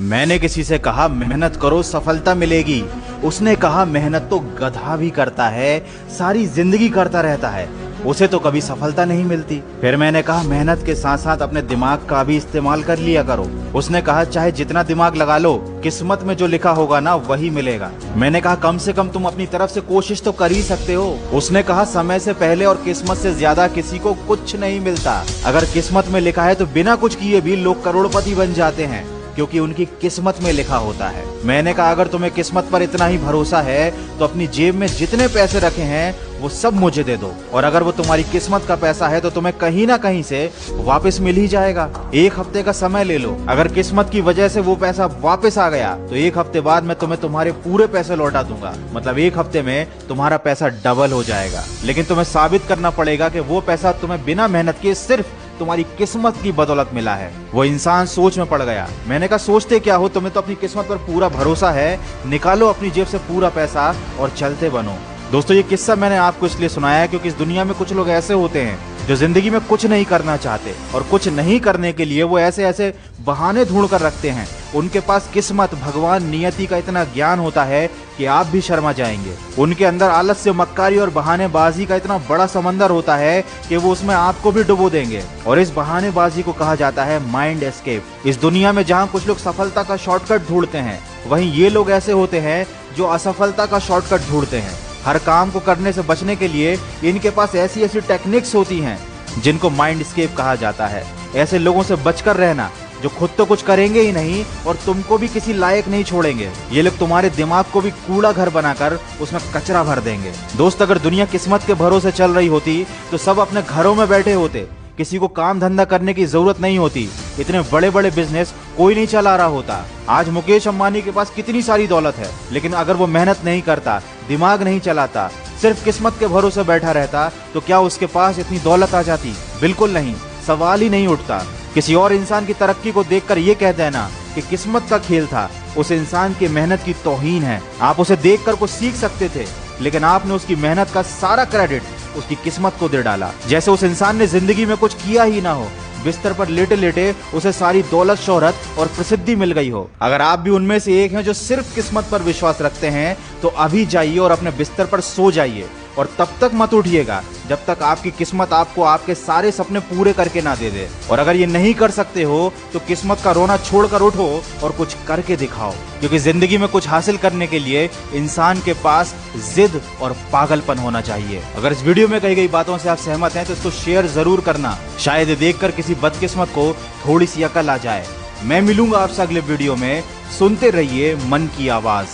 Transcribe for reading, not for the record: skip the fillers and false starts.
मैंने किसी से कहा मेहनत करो सफलता मिलेगी। उसने कहा मेहनत तो गधा भी करता है, सारी जिंदगी करता रहता है, उसे तो कभी सफलता नहीं मिलती। फिर मैंने कहा मेहनत के साथ साथ अपने दिमाग का भी इस्तेमाल कर लिया करो। उसने कहा चाहे जितना दिमाग लगा लो, किस्मत में जो लिखा होगा ना वही मिलेगा। मैंने कहा कम से कम तुम अपनी तरफ से कोशिश तो कर ही सकते हो। उसने कहा समय से पहले और किस्मत से ज्यादा किसी को कुछ नहीं मिलता। अगर किस्मत में लिखा है तो बिना कुछ किए भी लोग करोड़पति बन जाते हैं, क्योंकि उनकी किस्मत में लिखा होता है। मैंने कहा अगर तुम्हें किस्मत पर इतना ही भरोसा है तो अपनी जेब में जितने पैसे रखे हैं वो सब मुझे दे दो, और अगर वो तुम्हारी किस्मत का पैसा है तो तुम्हें कहीं ना कहीं से वापस मिल ही जाएगा। 1 हफ्ते का समय ले लो, अगर किस्मत की वजह से वो पैसा वापस आ गया तो 1 हफ्ते बाद मैं तुम्हें तुम्हारे पूरे पैसे लौटा दूंगा। मतलब 1 हफ्ते में तुम्हारा पैसा डबल हो जाएगा। लेकिन तुम्हें साबित करना पड़ेगा कि वो पैसा तुम्हें बिना मेहनत के सिर्फ तुम्हारी किस्मत की बदौलत मिला है। वो इंसान सोच में पड़ गया। मैंने कहा सोचते क्या हो, तुम्हें तो अपनी किस्मत पर पूरा भरोसा है, निकालो अपनी जेब से पूरा पैसा और चलते बनो। दोस्तों ये किस्सा मैंने आपको इसलिए सुनाया है क्योंकि इस दुनिया में कुछ लोग ऐसे होते हैं जो जिंदगी में कुछ नहीं करना चाहते, और कुछ नहीं करने के लिए वो ऐसे ऐसे बहाने ढूंढ कर रखते हैं। उनके पास किस्मत, भगवान, नियति का इतना ज्ञान होता है कि आप भी शर्मा जाएंगे। उनके अंदर आलस्य, मक्कारी और बहानेबाजी का इतना बड़ा समंदर होता है कि वो उसमें आपको भी डुबो देंगे। और इस बहानेबाजी को कहा जाता है माइंड एस्केप। इस दुनिया में जहाँ कुछ लोग सफलता का शॉर्टकट ढूंढते हैं, वहीं ये लोग ऐसे होते हैं जो असफलता का शॉर्टकट ढूंढते हैं। हर काम को करने से बचने के लिए इनके पास ऐसी ऐसी टेक्निक्स होती हैं जिनको माइंड एस्केप कहा जाता है। ऐसे लोगों से बचकर रहना जो खुद तो कुछ करेंगे ही नहीं और तुमको भी किसी लायक नहीं छोड़ेंगे। ये लोग तुम्हारे दिमाग को भी कूड़ा घर बनाकर उसमें कचरा भर देंगे। दोस्त अगर दुनिया किस्मत के भरोसे चल रही होती तो सब अपने घरों में बैठे होते, किसी को काम धंधा करने की जरूरत नहीं होती, इतने बड़े बड़े बिजनेस कोई नहीं चला रहा होता। आज मुकेश अंबानी के पास कितनी सारी दौलत है, लेकिन अगर वो मेहनत नहीं करता, दिमाग नहीं चलाता, सिर्फ किस्मत के भरोसे बैठा रहता, तो क्या उसके पास इतनी दौलत आ जाती? बिल्कुल नहीं, सवाल ही नहीं उठता। किसी और इंसान की तरक्की को देखकर ये कह देना कि किस्मत का खेल था, उस इंसान की मेहनत की तौहीन है। आप उसे देखकर कुछ सीख सकते थे, लेकिन आपने उसकी मेहनत का सारा क्रेडिट उसकी किस्मत को दे डाला, जैसे उस इंसान ने जिंदगी में कुछ किया ही ना हो। बिस्तर पर लेटे लेटे उसे सारी दौलत, शोहरत और प्रसिद्धि मिल गई हो। अगर आप भी उनमें से एक हैं जो सिर्फ किस्मत पर विश्वास रखते हैं, तो अभी जाइए और अपने बिस्तर पर सो जाइए, और तब तक मत उठिएगा जब तक आपकी किस्मत आपको आपके सारे सपने पूरे करके ना दे दे। और अगर ये नहीं कर सकते हो तो किस्मत का रोना छोड़कर उठो और कुछ करके दिखाओ, क्योंकि जिंदगी में कुछ हासिल करने के लिए इंसान के पास जिद और पागलपन होना चाहिए। अगर इस वीडियो में कही गई बातों से आप सहमत हैं तो इसको शेयर जरूर करना, शायद देखकर किसी बदकिस्मत को थोड़ी सी अकल आ जाए। मैं मिलूंगा आपसे अगले वीडियो में। सुनते रहिए मन की आवाज।